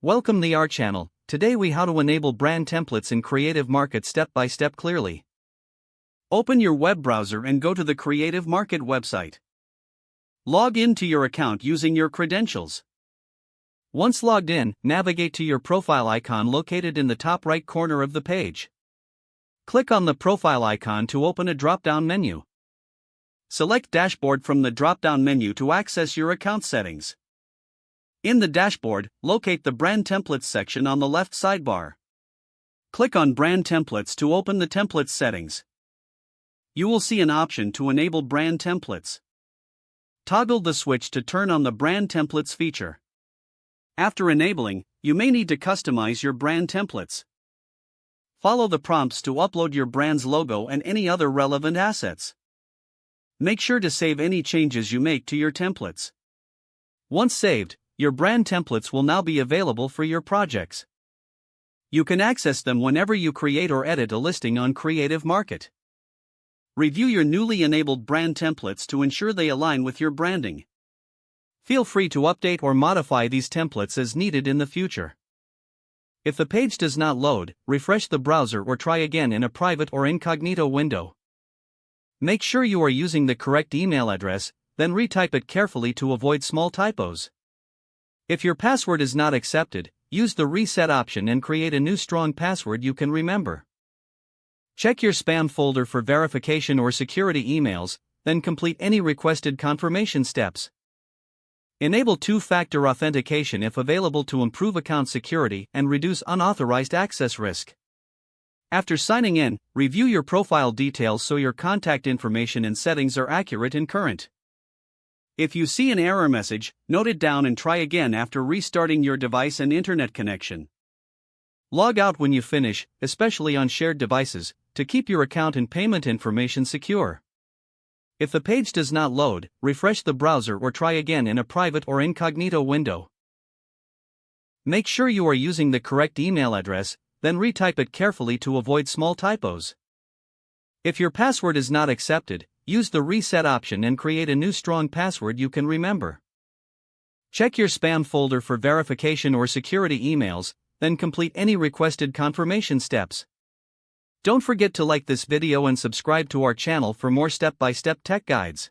Welcome to our channel. Today we how to enable brand templates in Creative Market step by step clearly. Open your web browser and go to the Creative Market website. Log in to your account using your credentials. Once logged in, navigate to your profile icon located in the top right corner of the page. Click on the profile icon to open a drop-down menu. Select Dashboard from the drop-down menu to access your account settings. In the dashboard, locate the Brand Templates section on the left sidebar. Click on Brand Templates to open the Templates settings. You will see an option to enable brand templates. Toggle the switch to turn on the Brand Templates feature. After enabling, you may need to customize your brand templates. Follow the prompts to upload your brand's logo and any other relevant assets. Make sure to save any changes you make to your templates. Once saved, your brand templates will now be available for your projects. You can access them whenever you create or edit a listing on Creative Market. Review your newly enabled brand templates to ensure they align with your branding. Feel free to update or modify these templates as needed in the future. If the page does not load, refresh the browser or try again in a private or incognito window. Make sure you are using the correct email address, then retype it carefully to avoid small typos. If your password is not accepted, use the reset option and create a new strong password you can remember. Check your spam folder for verification or security emails, then complete any requested confirmation steps. Enable two-factor authentication if available to improve account security and reduce unauthorized access risk. After signing in, review your profile details so your contact information and settings are accurate and current. If you see an error message, note it down and try again after restarting your device and internet connection. Log out when you finish, especially on shared devices, to keep your account and payment information secure. If the page does not load, refresh the browser or try again in a private or incognito window. Make sure you are using the correct email address, then retype it carefully to avoid small typos. If your password is not accepted, use the reset option and create a new strong password you can remember. Check your spam folder for verification or security emails, then complete any requested confirmation steps. Don't forget to like this video and subscribe to our channel for more step-by-step tech guides.